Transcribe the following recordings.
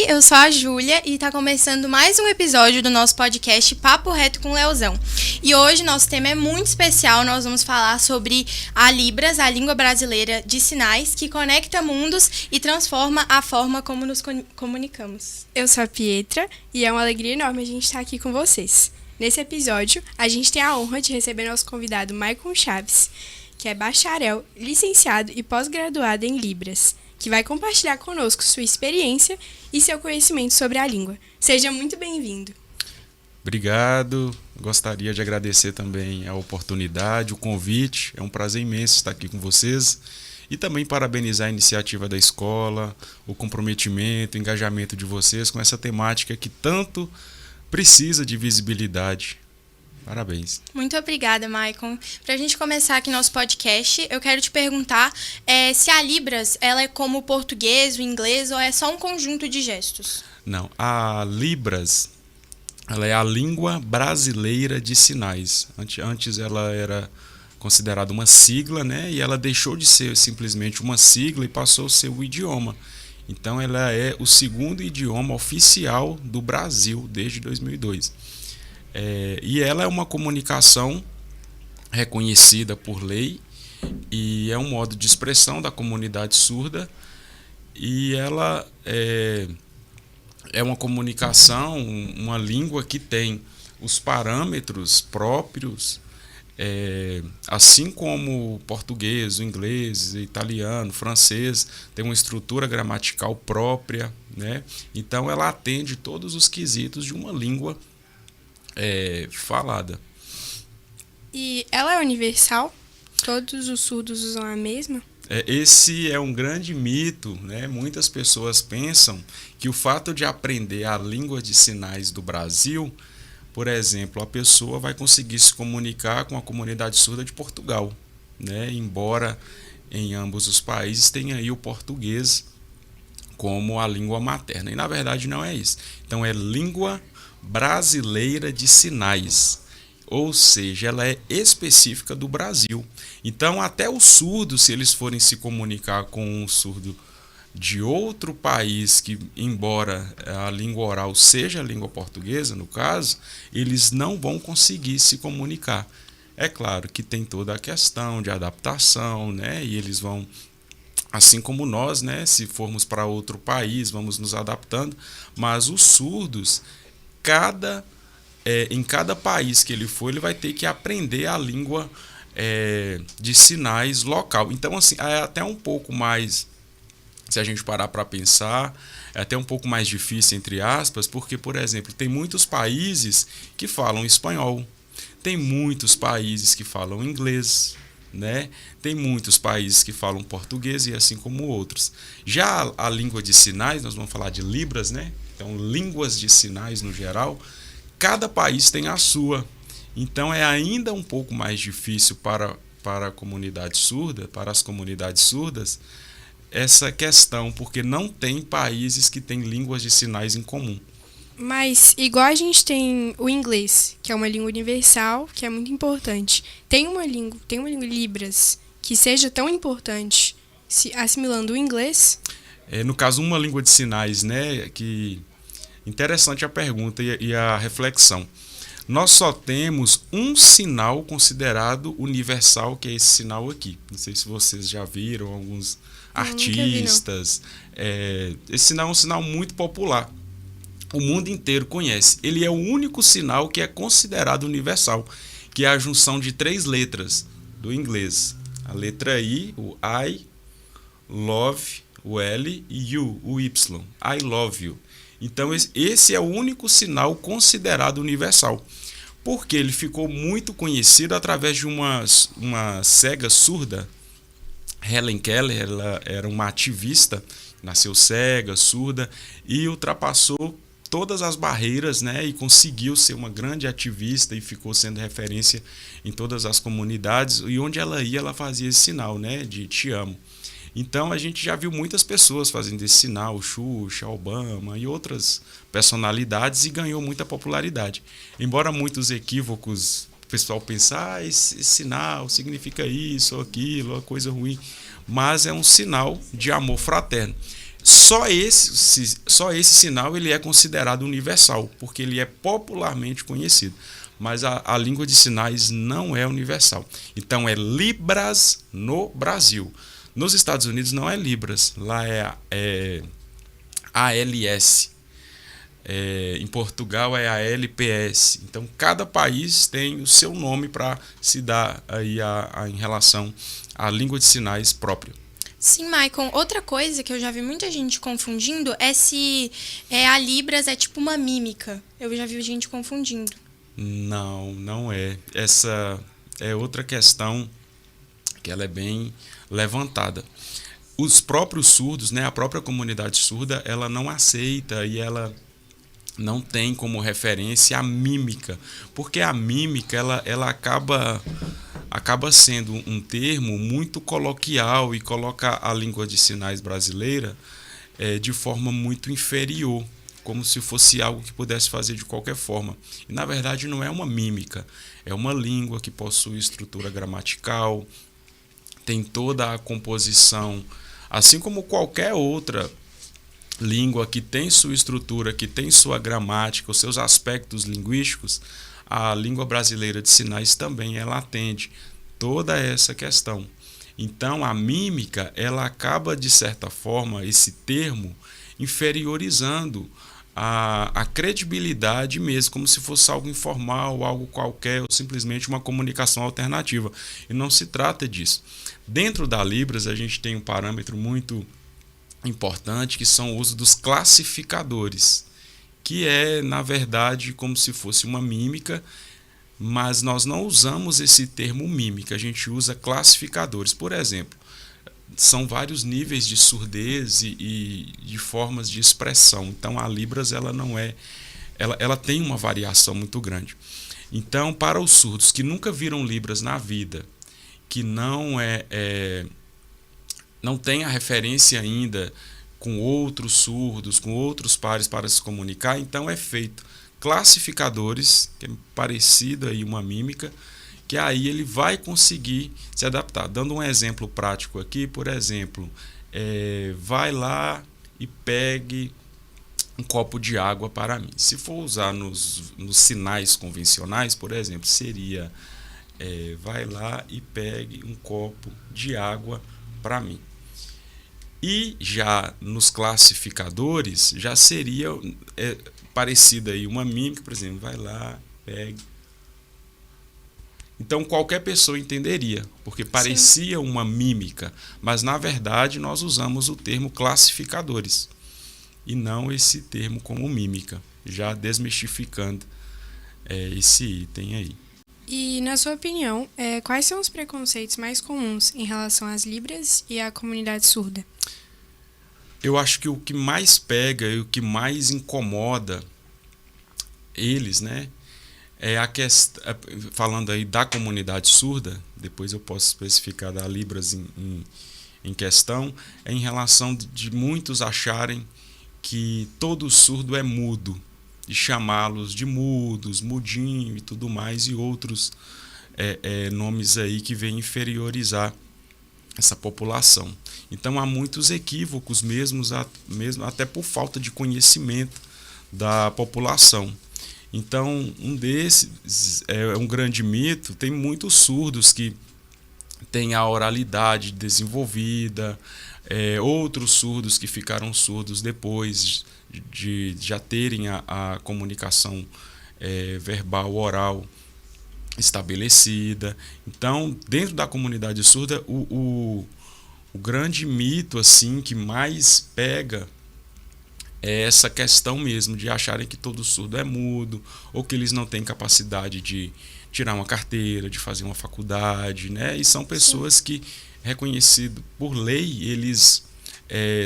eu sou a Júlia e está começando mais um episódio do nosso podcast Papo Reto com Leozão. E hoje nosso tema é muito especial, nós vamos falar sobre a Libras, a língua brasileira de sinais, que conecta mundos e transforma a forma como nos comunicamos. Eu sou a Pietra e é uma alegria enorme a gente estar aqui com vocês. Nesse episódio, a gente tem a honra de receber nosso convidado Maicon Chaves, que é bacharel, licenciado e pós-graduado em Libras, que vai compartilhar conosco sua experiência e seu conhecimento sobre a língua. Seja muito bem-vindo. Obrigado. Gostaria de agradecer também a oportunidade, o convite. É um prazer imenso estar aqui com vocês. E também parabenizar a iniciativa da escola, o comprometimento, o engajamento de vocês com essa temática que tanto precisa de visibilidade. Parabéns. Muito obrigada, Maicon. Para a gente começar aqui nosso podcast, eu quero te perguntar se a Libras ela é como o português, o inglês, ou é só um conjunto de gestos? Não, a Libras ela é a língua brasileira de sinais. Antes ela era considerada uma sigla, né? E ela deixou de ser simplesmente uma sigla e passou a ser o idioma. Então ela é o segundo idioma oficial do Brasil desde 2002. E ela é uma comunicação reconhecida por lei e é um modo de expressão da comunidade surda, e ela é uma comunicação, uma língua que tem os parâmetros próprios, assim como o português, o inglês, o italiano, o francês, tem uma estrutura gramatical própria, né? Então ela atende todos os quesitos de uma língua falada. E ela é universal? Todos os surdos usam a mesma? Esse é um grande mito, né? Muitas pessoas pensam que o fato de aprender a língua de sinais do Brasil, por exemplo, a pessoa vai conseguir se comunicar com a comunidade surda de Portugal, né? Embora em ambos os países tenha aí o português como a língua materna. E na verdade não é isso. Então é língua brasileira de sinais, ou seja, ela é específica do Brasil. Então até os surdos, se eles forem se comunicar com um surdo de outro país, que embora a língua oral seja a língua portuguesa, no caso, eles não vão conseguir se comunicar. É claro que tem toda a questão de adaptação, né? E eles vão, assim como nós, né? Se formos para outro país, vamos nos adaptando, mas os surdos, em cada país que ele for, ele vai ter que aprender a língua de sinais local. Então, assim, é até um pouco mais, se a gente parar para pensar, é até um pouco mais difícil, entre aspas, porque, por exemplo, tem muitos países que falam espanhol, tem muitos países que falam inglês, né? Tem muitos países que falam português e assim como outros. Já a língua de sinais, nós vamos falar de Libras, né? Então, línguas de sinais no geral, cada país tem a sua. Então, é ainda um pouco mais difícil para a comunidade surda, para as comunidades surdas, essa questão, porque não tem países que têm línguas de sinais em comum. Mas, igual a gente tem o inglês, que é uma língua universal, que é muito importante, tem uma língua Libras que seja tão importante, assimilando o inglês? No caso, uma língua de sinais, né? Que interessante a pergunta e a reflexão. Nós só temos um sinal considerado universal, que é esse sinal aqui. Não sei se vocês já viram alguns artistas. Esse sinal é um sinal muito popular. O mundo inteiro conhece. Ele é o único sinal que é considerado universal, que é a junção de 3 letras do inglês. A letra I, o I, love, o L, e you, o Y. I love you. Então esse é o único sinal considerado universal, porque ele ficou muito conhecido através de uma cega surda. Helen Keller, ela era uma ativista, nasceu cega, surda, e ultrapassou todas as barreiras, né, e conseguiu ser uma grande ativista e ficou sendo referência em todas as comunidades, e onde ela ia, ela fazia esse sinal, né, de te amo. Então a gente já viu muitas pessoas fazendo esse sinal, Xuxa, Obama e outras personalidades, e ganhou muita popularidade. Embora muitos equívocos, o pessoal pensar, esse sinal significa isso ou aquilo, uma coisa ruim, mas é um sinal de amor fraterno. só esse sinal ele é considerado universal, porque ele é popularmente conhecido. Mas a língua de sinais não é universal. Então é Libras no Brasil. Nos Estados Unidos não é Libras, lá é ALS. Em Portugal é ALPS. Então cada país tem o seu nome para se dar aí em relação à língua de sinais própria. Sim, Maicon. Outra coisa que eu já vi muita gente confundindo é se a Libras é tipo uma mímica. Eu já vi gente confundindo. Não é. Essa é outra questão que ela é bem levantada. Os próprios surdos, né, a própria comunidade surda, ela não aceita e ela não tem como referência a mímica, porque a mímica ela acaba sendo um termo muito coloquial e coloca a língua de sinais brasileira de forma muito inferior, como se fosse algo que pudesse fazer de qualquer forma. E na verdade não é uma mímica, é uma língua que possui estrutura gramatical, tem toda a composição, assim como qualquer outra língua que tem sua estrutura, que tem sua gramática, os seus aspectos linguísticos, a língua brasileira de sinais também ela atende toda essa questão. Então a mímica ela acaba de certa forma esse termo inferiorizando a credibilidade mesmo, como se fosse algo informal, algo qualquer, ou simplesmente uma comunicação alternativa. E não se trata disso. Dentro da Libras a gente tem um parâmetro muito importante que são o uso dos classificadores, que é na verdade como se fosse uma mímica, mas nós não usamos esse termo mímica, a gente usa classificadores. Por exemplo, são vários níveis de surdez e de formas de expressão. Então a Libras ela não é, ela tem uma variação muito grande. Então para os surdos que nunca viram Libras na vida, que não tem a referência ainda com outros surdos, com outros pares para se comunicar, então é feito classificadores, que é parecido aí uma mímica, que aí ele vai conseguir se adaptar. Dando um exemplo prático aqui, por exemplo, vai lá e pegue um copo de água para mim. Se for usar nos sinais convencionais, por exemplo, seria vai lá e pegue um copo de água para mim. E já nos classificadores, já seria parecida aí uma mímica, por exemplo, vai lá, pegue. Então qualquer pessoa entenderia, porque parecia Sim. uma mímica, mas na verdade nós usamos o termo classificadores e não esse termo como mímica, já desmistificando esse item aí. E, na sua opinião, quais são os preconceitos mais comuns em relação às Libras e à comunidade surda? Eu acho que o que mais pega e o que mais incomoda eles, né, a questão, falando aí da comunidade surda, depois eu posso especificar da Libras em questão, em relação de muitos acharem que todo surdo é mudo, de chamá-los de mudos, mudinho e tudo mais, e outros nomes aí que vêm inferiorizar essa população. Então há muitos equívocos mesmo até por falta de conhecimento da população. Então um desses é um grande mito, tem muitos surdos que têm a oralidade desenvolvida, outros surdos que ficaram surdos depois de já terem a comunicação verbal, oral estabelecida. Então, dentro da comunidade surda, o grande mito assim que mais pega é essa questão mesmo de acharem que todo surdo é mudo, ou que eles não têm capacidade de tirar uma carteira, de fazer uma faculdade, né? E são pessoas Sim. que, reconhecido por lei, eles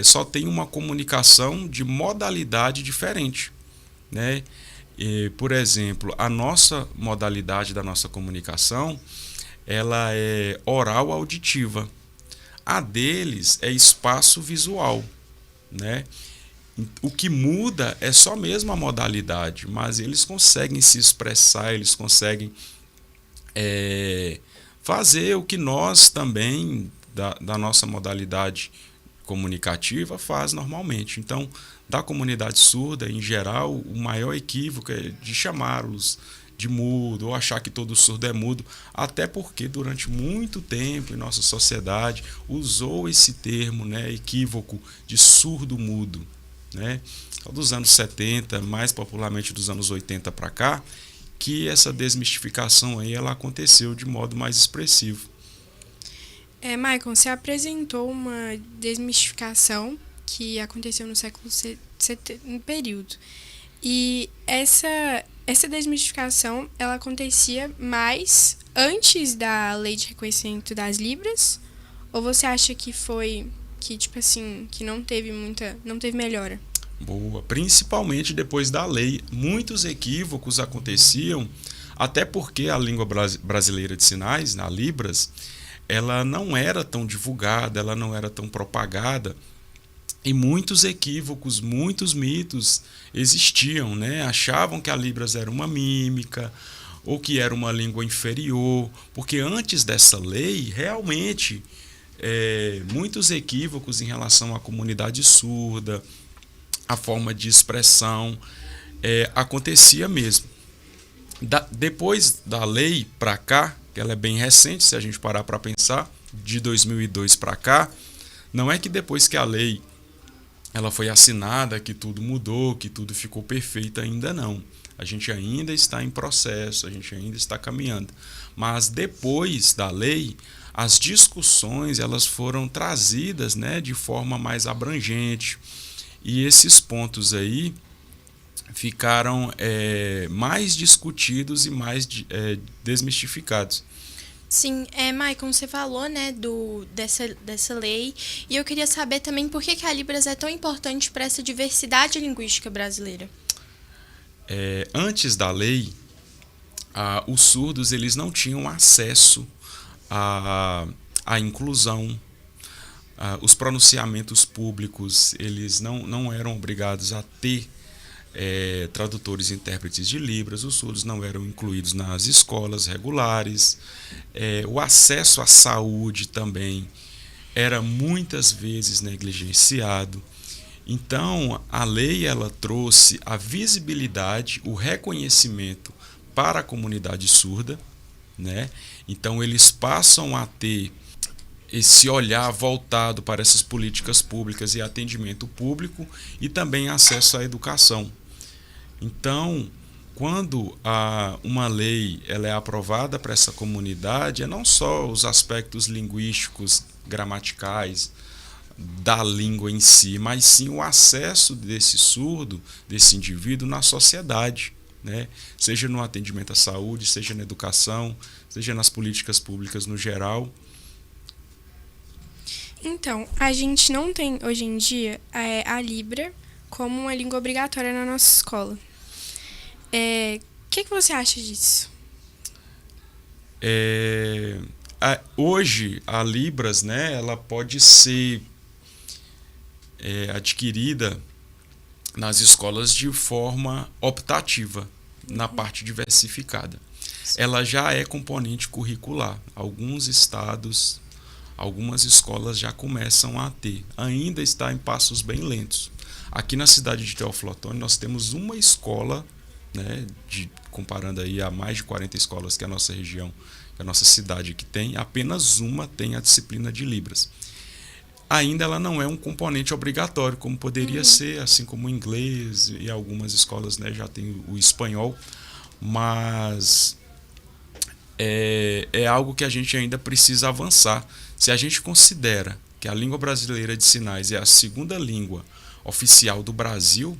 só têm uma comunicação de modalidade diferente, né? Por exemplo, a nossa modalidade da nossa comunicação, ela é oral auditiva. A deles é espaço visual, né? O que muda é só mesmo a modalidade, mas eles conseguem se expressar, eles conseguem fazer o que nós também, da nossa modalidade comunicativa, faz normalmente. Então, da comunidade surda, em geral, o maior equívoco é de chamá-los de mudo ou achar que todo surdo é mudo, até porque durante muito tempo em nossa sociedade usou esse termo, né, equívoco de surdo-mudo, né? Dos anos 70, mais popularmente dos anos 80 para cá, que essa desmistificação aí ela aconteceu de modo mais expressivo. Maicon, você apresentou uma desmistificação que aconteceu no século no período. E essa desmistificação, ela acontecia mais antes da lei de reconhecimento das Libras? Ou você acha que que não teve melhora? Boa, principalmente depois da lei. Muitos equívocos aconteciam, até porque a língua brasileira de sinais, a Libras, ela não era tão divulgada, ela não era tão propagada, e muitos equívocos, muitos mitos existiam, né? Achavam que a Libras era uma mímica ou que era uma língua inferior, porque antes dessa lei, realmente, muitos equívocos em relação à comunidade surda, a forma de expressão, acontecia mesmo. Depois da lei para cá, que ela é bem recente, se a gente parar para pensar, de 2002 para cá, não é que depois que a lei ela foi assinada, que tudo mudou, que tudo ficou perfeito, ainda não. A gente ainda está em processo, a gente ainda está caminhando. Mas depois da lei, as discussões elas foram trazidas, né, de forma mais abrangente. E esses pontos aí ficaram mais discutidos e mais desmistificados. Sim, Maicon, você falou, né, dessa lei, e eu queria saber também por que a Libras é tão importante para essa diversidade linguística brasileira. Antes da lei, os surdos eles não tinham acesso à inclusão, os pronunciamentos públicos eles não eram obrigados a ter tradutores e intérpretes de Libras, os surdos não eram incluídos nas escolas regulares, o acesso à saúde também era muitas vezes negligenciado. Então, a lei ela trouxe a visibilidade, o reconhecimento para a comunidade surda, né? Então, eles passam a ter esse olhar voltado para essas políticas públicas e atendimento público e também acesso à educação. Então, quando uma lei ela é aprovada para essa comunidade, não só os aspectos linguísticos, gramaticais da língua em si, mas sim o acesso desse surdo, desse indivíduo na sociedade, né? Seja no atendimento à saúde, seja na educação, seja nas políticas públicas no geral. Então, a gente não tem hoje em dia a Libra como uma língua obrigatória na nossa escola. O que você acha disso? Hoje, a Libras, né, ela pode ser adquirida nas escolas de forma optativa, na parte diversificada. Ela já é componente curricular. Alguns estados, algumas escolas já começam a ter. Ainda está em passos bem lentos. Aqui na cidade de Teófilo Otoni, nós temos uma escola, né, comparando aí a mais de 40 escolas que a nossa região, que a nossa cidade que tem, apenas uma tem a disciplina de Libras. Ainda ela não é um componente obrigatório, como poderia ser, assim como o inglês e algumas escolas, né, já tem o espanhol, mas é algo que a gente ainda precisa avançar. Se a gente considera que a língua brasileira de sinais é a segunda língua oficial do Brasil,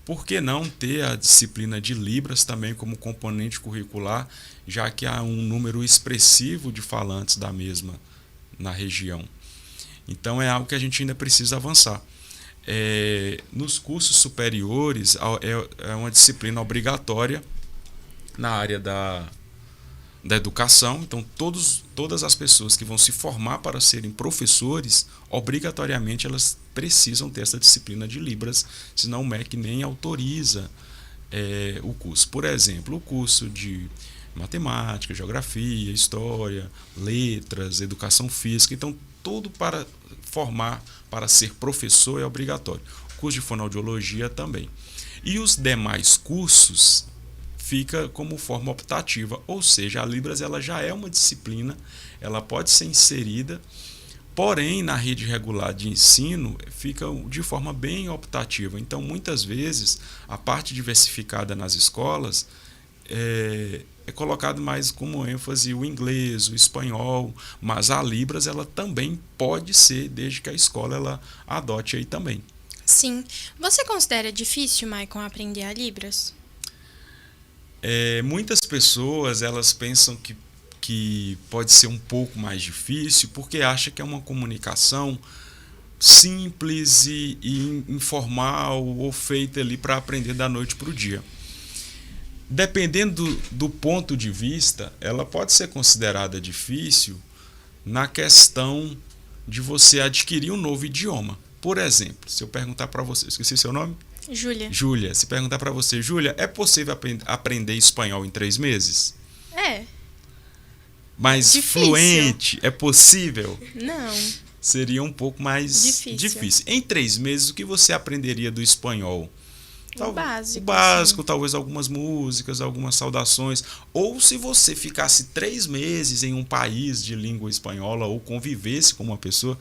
por que não ter a disciplina de Libras também como componente curricular, já que há um número expressivo de falantes da mesma na região? Então é algo que a gente ainda precisa avançar. Nos cursos superiores é uma disciplina obrigatória na área da educação. Então todas as pessoas que vão se formar para serem professores, obrigatoriamente elas precisam ter essa disciplina de Libras, senão o MEC nem autoriza o curso. Por exemplo, o curso de matemática, geografia, história, letras, educação física. Então, tudo para formar, para ser professor é obrigatório. O curso de fonoaudiologia também. E os demais cursos fica como forma optativa, ou seja, a Libras ela já é uma disciplina, ela pode ser inserida, porém na rede regular de ênsino fica de forma bem optativa. Então, muitas vezes, a parte diversificada nas escolas é colocado mais como ênfase o inglês, o espanhol, mas a Libras ela também pode ser, desde que a escola ela adote aí também. Sim. Você considera difícil, Maicon, aprender a Libras? Muitas pessoas elas pensam que pode ser um pouco mais difícil porque acham que é uma comunicação simples e informal ou feita ali para aprender da noite para o dia. Dependendo do ponto de vista, ela pode ser considerada difícil na questão de você adquirir um novo idioma. Por exemplo, se eu perguntar para você, esqueci seu nome? Júlia. Júlia, se perguntar para você, Júlia, é possível aprender espanhol em 3 meses? É. Mas difícil. Fluente, é possível? Não. Seria um pouco mais difícil. Em 3 meses, o que você aprenderia do espanhol? O básico. O básico, talvez algumas músicas, algumas saudações. Ou se você ficasse 3 meses em um país de língua espanhola ou convivesse com uma pessoa,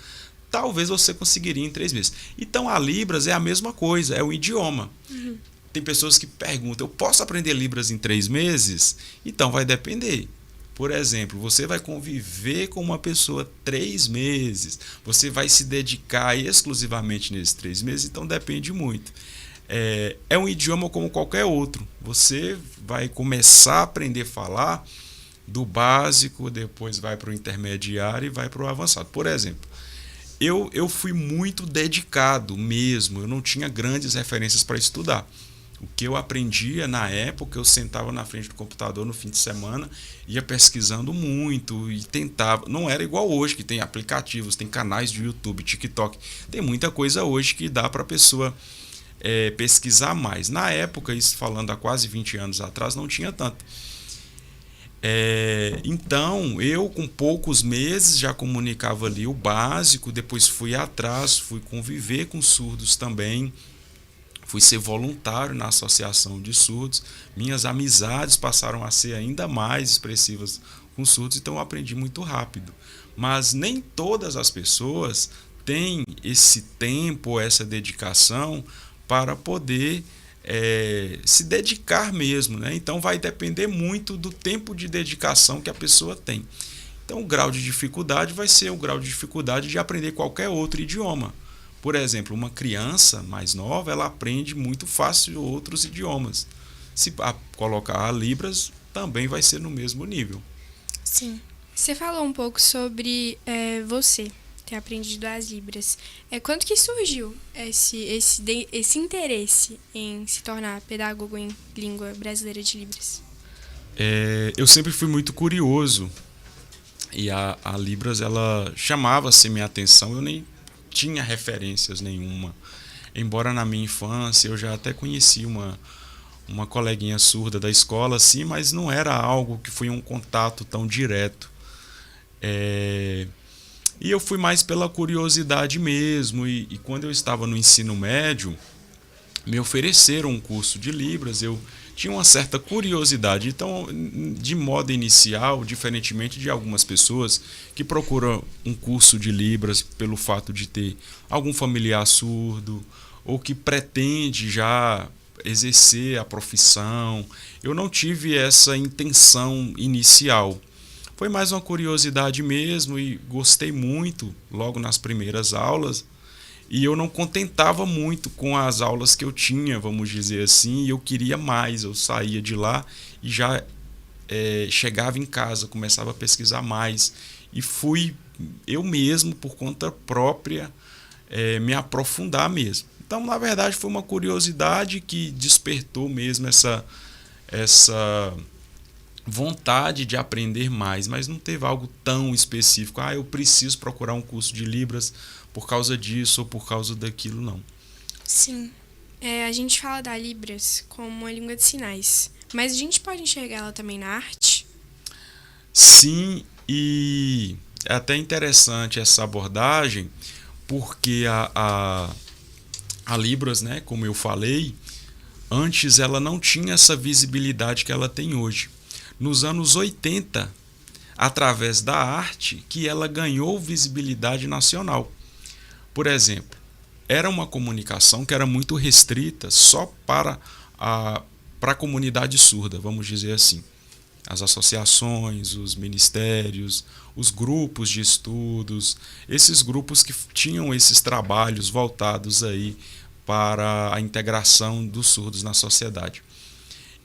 talvez você conseguiria em 3 meses. Então a Libras é a mesma coisa, é um idioma. Uhum. Tem pessoas que perguntam, eu posso aprender Libras em 3 meses? Então vai depender. Por exemplo, você vai conviver com uma pessoa 3 meses, você vai se dedicar exclusivamente nesses 3 meses, então depende muito. É um idioma como qualquer outro. Você vai começar a aprender a falar do básico, depois vai para o intermediário e vai para o avançado. Por exemplo, eu fui muito dedicado mesmo, eu não tinha grandes referências para estudar. O que eu aprendia na época, eu sentava na frente do computador no fim de semana, ia pesquisando muito e tentava. Não era igual hoje, que tem aplicativos, tem canais de YouTube, TikTok. Tem muita coisa hoje que dá para a pessoa pesquisar mais. Na época, isso falando há quase 20 anos atrás, não tinha tanto. Então, eu com poucos meses já comunicava ali o básico, depois fui atrás, fui conviver com surdos também, fui ser voluntário na associação de surdos, minhas amizades passaram a ser ainda mais expressivas com surdos, então eu aprendi muito rápido. Mas nem todas as pessoas têm esse tempo, essa dedicação para poder se dedicar mesmo, né? Então vai depender muito do tempo de dedicação que a pessoa tem. Então o grau de dificuldade vai ser o grau de dificuldade de aprender qualquer outro idioma. Por exemplo, uma criança mais nova, ela aprende muito fácil outros idiomas. Se colocar a Libras, também vai ser no mesmo nível. Sim. Você falou um pouco sobre você ter aprendido as Libras. Quando que surgiu esse interesse em se tornar pedagogo em língua brasileira de Libras? Eu sempre fui muito curioso e a Libras ela chamava-se minha atenção, eu nem tinha referências nenhuma. Embora na minha infância eu já até conheci uma coleguinha surda da escola, assim, mas não era algo que foi um contato tão direto. E eu fui mais pela curiosidade mesmo, e quando eu estava no ensino médio, me ofereceram um curso de Libras, eu tinha uma certa curiosidade. Então, de modo inicial, diferentemente de algumas pessoas que procuram um curso de Libras pelo fato de ter algum familiar surdo, ou que pretende já exercer a profissão, eu não tive essa intenção inicial. Foi mais uma curiosidade mesmo e gostei muito logo nas primeiras aulas. E eu não contentava muito com as aulas que eu tinha, vamos dizer assim, e eu queria mais. Eu saía de lá e já chegava em casa, começava a pesquisar mais. E fui eu mesmo, por conta própria, me aprofundar mesmo. Então, na verdade, foi uma curiosidade que despertou mesmo essa vontade de aprender mais, mas não teve algo tão específico. Eu preciso procurar um curso de Libras por causa disso ou por causa daquilo, não. Sim. A gente fala da Libras como uma língua de sinais, mas a gente pode enxergar ela também na arte? Sim, e é até interessante essa abordagem, porque a Libras, né, como eu falei, antes ela não tinha essa visibilidade que ela tem hoje. Nos anos 80, através da arte, que ela ganhou visibilidade nacional. Por exemplo, era uma comunicação que era muito restrita só para a comunidade surda, vamos dizer assim. As associações, os ministérios, os grupos de estudos, esses grupos que tinham esses trabalhos voltados aí para a integração dos surdos na sociedade.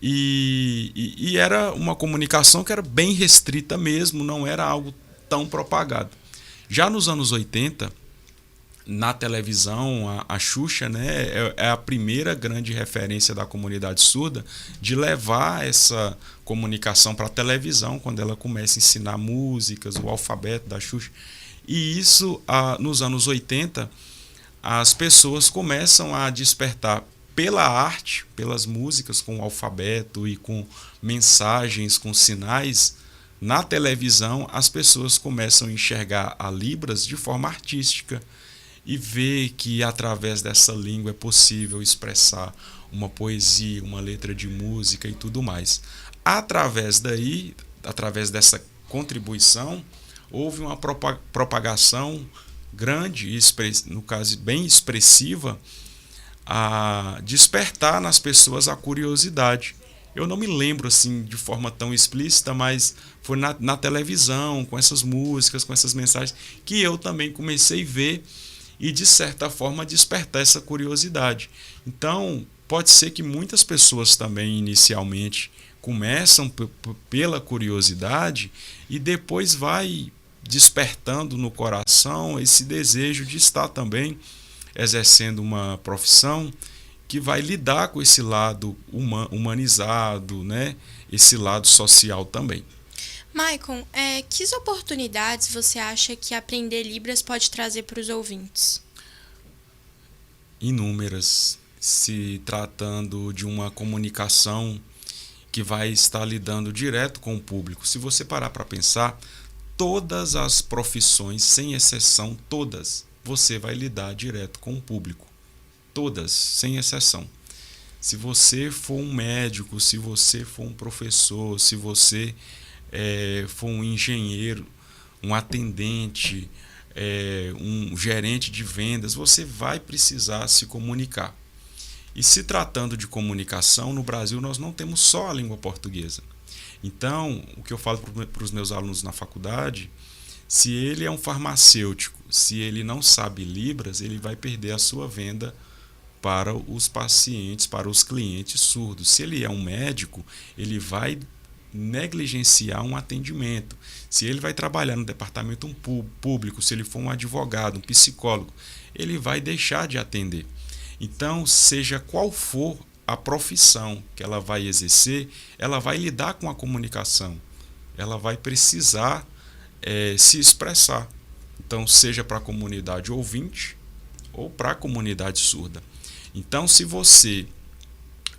E era uma comunicação que era bem restrita mesmo, não era algo tão propagado. Já nos anos 80, na televisão, a Xuxa, né, é a primeira grande referência da comunidade surda de levar essa comunicação para a televisão, quando ela começa a ensinar músicas, o alfabeto da Xuxa. E isso, nos anos 80, as pessoas começam a despertar pela arte, pelas músicas com o alfabeto e com mensagens, com sinais. Na televisão, as pessoas começam a enxergar a Libras de forma artística e ver que através dessa língua é possível expressar uma poesia, uma letra de música e tudo mais. Através dessa contribuição, houve uma propagação grande, no caso bem expressiva, a despertar nas pessoas a curiosidade. Eu não me lembro assim de forma tão explícita, mas foi na televisão, com essas músicas, com essas mensagens, que eu também comecei a ver e, de certa forma, despertar essa curiosidade. Então, pode ser que muitas pessoas também, inicialmente, começam pela curiosidade e depois vai despertando no coração esse desejo de estar também exercendo uma profissão que vai lidar com esse lado humanizado, né? Esse lado social também. Maicon, que oportunidades você acha que aprender Libras pode trazer para os ouvintes? Inúmeras, se tratando de uma comunicação que vai estar lidando direto com o público. Se você parar para pensar, todas as profissões, sem exceção, todas, você vai lidar direto com o público. Todas, sem exceção. Se você for um médico, se você for um professor, se você for um engenheiro, um atendente, um gerente de vendas, você vai precisar se comunicar. E se tratando de comunicação, no Brasil nós não temos só a língua portuguesa. Então, o que eu falo para os meus alunos na faculdade, se ele é um farmacêutico, se ele não sabe Libras, ele vai perder a sua venda para os pacientes, para os clientes surdos. Se ele é um médico, ele vai negligenciar um atendimento. Se ele vai trabalhar no departamento público, se ele for um advogado, um psicólogo, ele vai deixar de atender. Então, seja qual for a profissão que ela vai exercer, ela vai lidar com a comunicação. Ela vai precisar se expressar. Então, seja para a comunidade ouvinte ou para a comunidade surda. Então, se você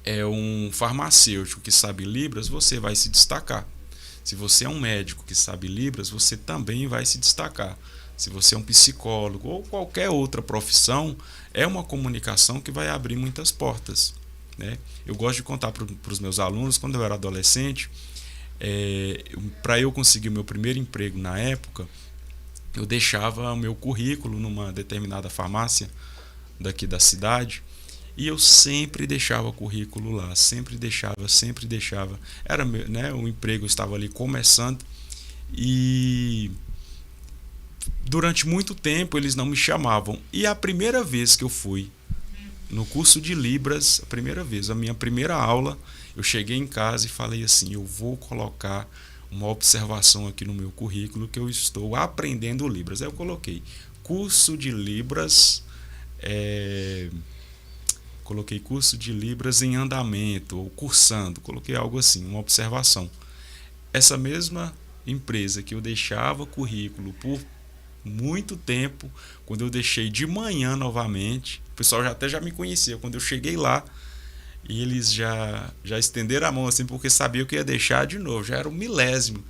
é um farmacêutico que sabe Libras, você vai se destacar. Se você é um médico que sabe Libras, você também vai se destacar. Se você é um psicólogo ou qualquer outra profissão, é uma comunicação que vai abrir muitas portas, né? Eu gosto de contar para os meus alunos, quando eu era adolescente, para eu conseguir o meu primeiro emprego na época, eu deixava o meu currículo numa determinada farmácia daqui da cidade, e eu sempre deixava o currículo lá, sempre deixava. Era, né, o emprego estava ali começando e durante muito tempo eles não me chamavam. E a primeira vez que eu fui no curso de Libras, a minha primeira aula, eu cheguei em casa e falei assim, eu vou colocar uma observação aqui no meu currículo que eu estou aprendendo Libras. Aí eu coloquei curso de Libras, coloquei curso de Libras em andamento, ou cursando, coloquei algo assim, uma observação. Essa mesma empresa que eu deixava currículo por muito tempo, quando eu deixei de manhã novamente, o pessoal já me conhecia, quando eu cheguei lá, e eles já estenderam a mão assim, porque sabiam que ia deixar de novo, já era o milésimo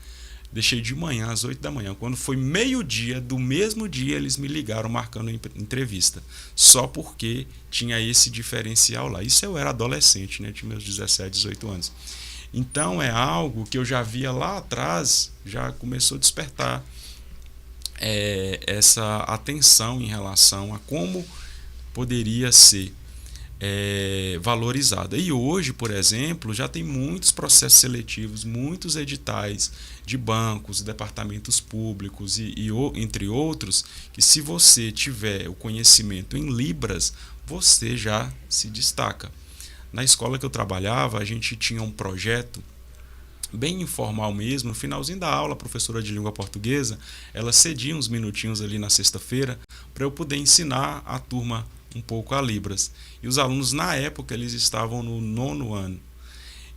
deixei de manhã, às 8 da manhã. Quando foi meio-dia, do mesmo dia, eles me ligaram marcando entrevista. Só porque tinha esse diferencial lá. Isso eu era adolescente, né? Tinha meus 17, 18 anos. Então é algo que eu já via lá atrás, já começou a despertar essa atenção em relação a como poderia ser valorizada. E hoje, por exemplo, já tem muitos processos seletivos, muitos editais de bancos, departamentos públicos e entre outros, que se você tiver o conhecimento em Libras, você já se destaca. Na escola que eu trabalhava, a gente tinha um projeto bem informal mesmo. No finalzinho da aula, a professora de língua portuguesa, ela cedia uns minutinhos ali na sexta-feira para eu poder ensinar a turma um pouco a Libras. E os alunos, na época, eles estavam no 9º ano.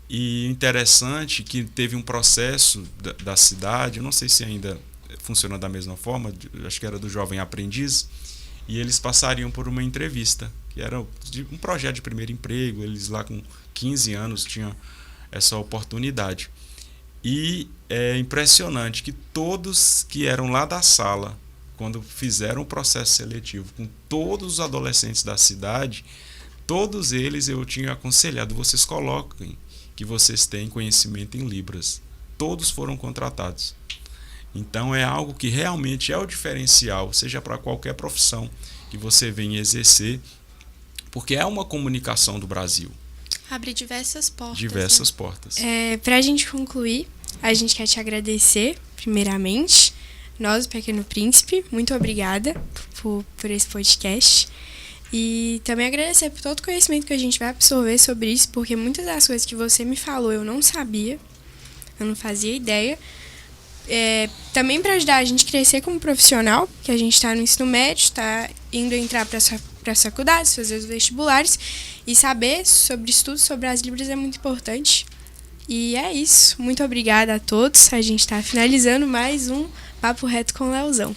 E interessante que teve um processo da cidade, eu não sei se ainda funciona da mesma forma, acho que era do Jovem Aprendiz, e eles passariam por uma entrevista, que era um projeto de primeiro emprego. Eles lá com 15 anos tinham essa oportunidade. E é impressionante que todos que eram lá da sala, quando fizeram o processo seletivo com todos os adolescentes da cidade, todos eles eu tinha aconselhado: vocês coloquem que vocês têm conhecimento em Libras. Todos foram contratados. Então é algo que realmente é o diferencial, seja para qualquer profissão que você venha exercer, porque é uma comunicação do Brasil. Abre diversas portas. Diversas portas. Para a gente concluir, a gente quer te agradecer, primeiramente, nós, o Pequeno Príncipe, muito obrigada por esse podcast. E também agradecer por todo o conhecimento que a gente vai absorver sobre isso, porque muitas das coisas que você me falou eu não sabia, eu não fazia ideia. Também para ajudar a gente a crescer como profissional, que a gente está no ensino médio, está indo entrar para as faculdades, fazer os vestibulares, e saber sobre estudos sobre as Libras é muito importante. E é isso. Muito obrigada a todos. A gente está finalizando mais um Papo Reto com o Leozão.